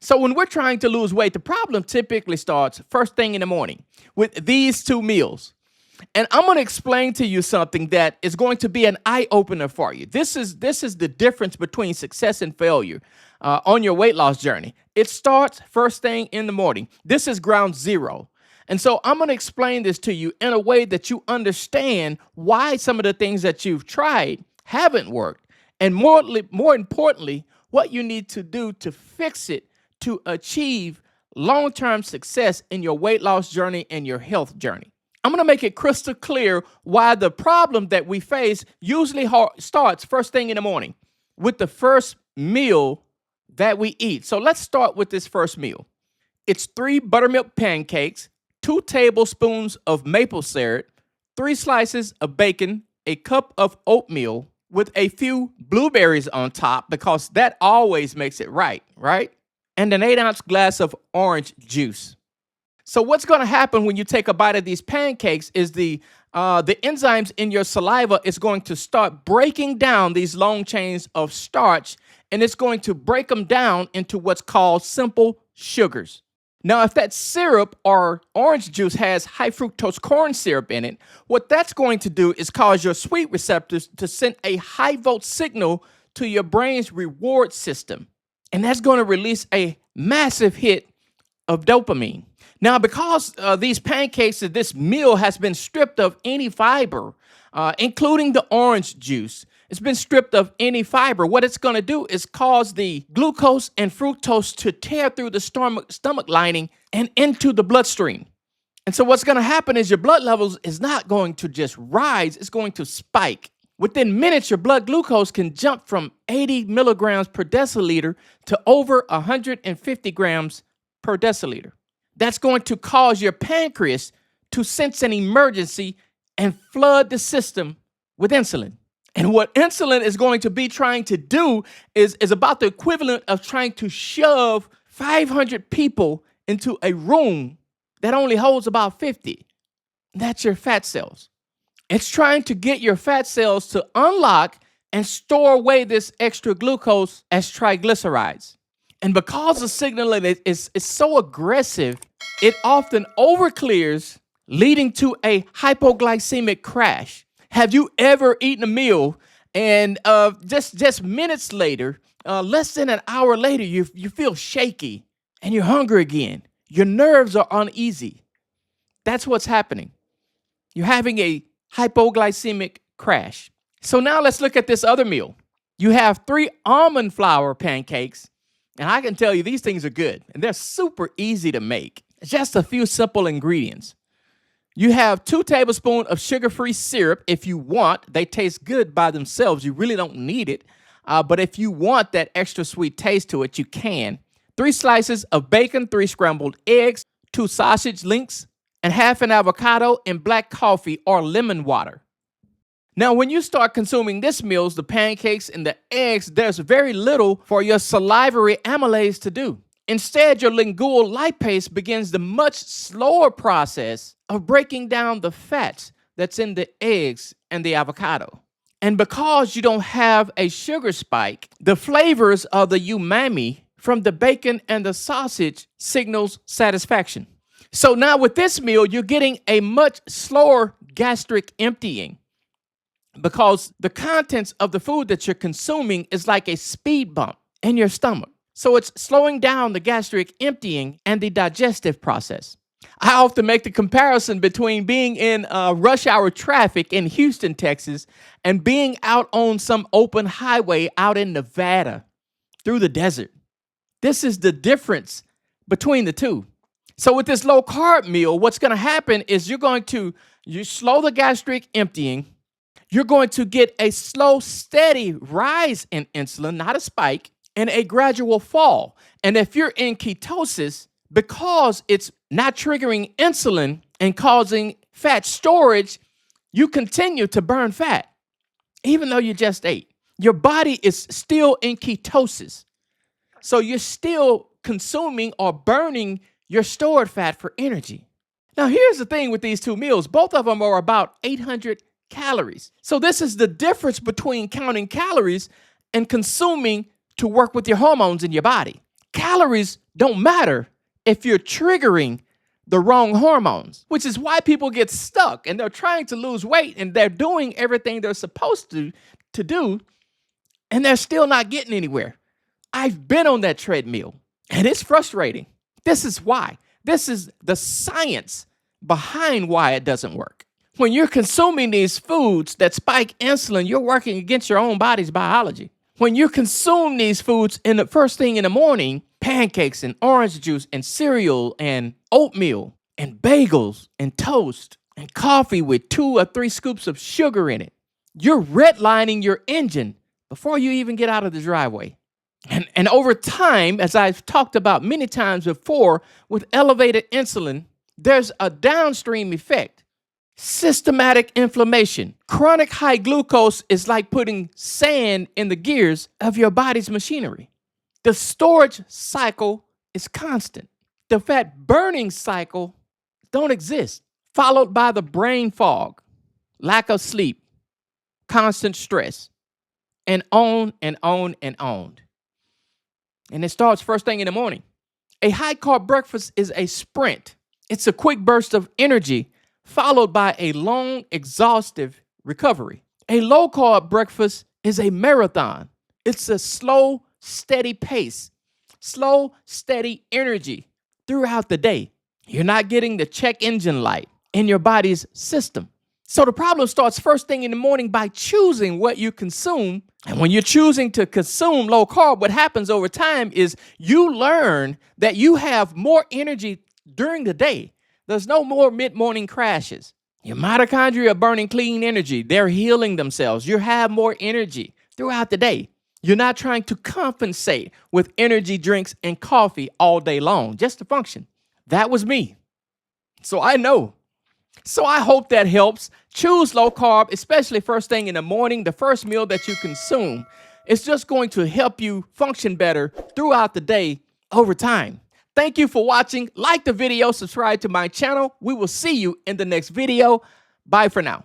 So when we're trying to lose weight, the problem typically starts first thing in the morning with these two meals. And I'm going to explain to you something that is going to be an eye-opener for you. This is the difference between success and failure on your weight loss journey. It starts first thing in the morning. This is ground zero. And so I'm going to explain this to you in a way that you understand why some of the things that you've tried haven't worked. And more importantly, what you need to do to fix it to achieve long-term success in your weight loss journey and your health journey. I'm going to make it crystal clear why the problem that we face usually starts first thing in the morning with the first meal that we eat. So let's start with this first meal. It's 3 buttermilk pancakes, 2 tablespoons of maple syrup, 3 slices of bacon, a cup of oatmeal with a few blueberries on top because that always makes it right? And an 8-ounce glass of orange juice. So what's going to happen when you take a bite of these pancakes is the enzymes in your saliva is going to start breaking down these long chains of starch, and it's going to break them down into what's called simple sugars. Now, if that syrup or orange juice has high fructose corn syrup in it, what that's going to do is cause your sweet receptors to send a high volt signal to your brain's reward system. And that's going to release a massive hit of dopamine. Now, because these pancakes, this meal has been stripped of any fiber, including the orange juice, it's been stripped of any fiber. What it's going to do is cause the glucose and fructose to tear through the stomach lining and into the bloodstream. And so what's going to happen is your blood levels is not going to just rise, it's going to spike. Within minutes, your blood glucose can jump from 80 milligrams per deciliter to over 150 grams per deciliter. That's going to cause your pancreas to sense an emergency and flood the system with insulin. And what insulin is going to be trying to do is about the equivalent of trying to shove 500 people into a room that only holds about 50. That's your fat cells. It's trying to get your fat cells to unlock and store away this extra glucose as triglycerides. And because the signaling is so aggressive, it often overclears, leading to a hypoglycemic crash. Have you ever eaten a meal and just minutes later, less than an hour later, you feel shaky and you're hungry again? Your nerves are uneasy. That's what's happening. You're having a hypoglycemic crash. So now let's look at this other meal. You have 3 almond flour pancakes, and I can tell you these things are good, and they're super easy to make. Just a few simple ingredients. You have 2 tablespoons of sugar-free syrup if you want. They taste good by themselves. You really don't need it. But if you want that extra sweet taste to it, you can. 3 slices of bacon, 3 scrambled eggs, 2 sausage links, and half an avocado and black coffee or lemon water. Now, when you start consuming these meals, the pancakes and the eggs, there's very little for your salivary amylase to do. Instead, your lingual lipase begins the much slower process of breaking down the fats that's in the eggs and the avocado. And because you don't have a sugar spike, the flavors of the umami from the bacon and the sausage signals satisfaction. So now with this meal, you're getting a much slower gastric emptying because the contents of the food that you're consuming is like a speed bump in your stomach. So it's slowing down the gastric emptying and the digestive process. I often make the comparison between being in rush hour traffic in Houston, Texas, and being out on some open highway out in Nevada through the desert. This is the difference between the two. So with this low carb meal, what's going to happen is you slow the gastric emptying. You're going to get a slow, steady rise in insulin, not a spike, and a gradual fall. And if you're in ketosis, because it's not triggering insulin and causing fat storage, you continue to burn fat, even though you just ate. Your body is still in ketosis. So you're still consuming or burning your stored fat for energy. Now, here's the thing with these 2 meals. Both of them are about 800 calories. So this is the difference between counting calories and consuming to work with your hormones in your body. Calories don't matter if you're triggering the wrong hormones, which is why people get stuck and they're trying to lose weight and they're doing everything they're supposed to do, and they're still not getting anywhere. I've been on that treadmill and it's frustrating. This is why. This is the science behind why it doesn't work. When you're consuming these foods that spike insulin, you're working against your own body's biology. When you consume these foods in the first thing in the morning, pancakes and orange juice and cereal and oatmeal and bagels and toast and coffee with 2 or 3 scoops of sugar in it, you're redlining your engine before you even get out of the driveway. And over time, as I've talked about many times before, with elevated insulin, there's a downstream effect. Systematic inflammation. Chronic high glucose is like putting sand in the gears of your body's machinery. The storage cycle is constant. The fat burning cycle don't exist, followed by the brain fog, lack of sleep, constant stress, and on and on and on. And it starts first thing in the morning. A high-carb breakfast is a sprint. It's a quick burst of energy followed by a long, exhaustive recovery. A low-carb breakfast is a marathon. It's a slow, steady pace, slow, steady energy throughout the day. You're not getting the check engine light in your body's system. So the problem starts first thing in the morning by choosing what you consume. And when you're choosing to consume low carb, what happens over time is you learn that you have more energy during the day. There's no more mid-morning crashes. Your mitochondria are burning clean energy. They're healing themselves. You have more energy throughout the day. You're not trying to compensate with energy drinks and coffee all day long just to function. That was me. So I know. So I hope that helps. Choose low carb, especially first thing in the morning. The first meal that you consume is just going to help you function better throughout the day over time. Thank you for watching. Like the video, subscribe to my channel. We will see you in the next video. Bye for now.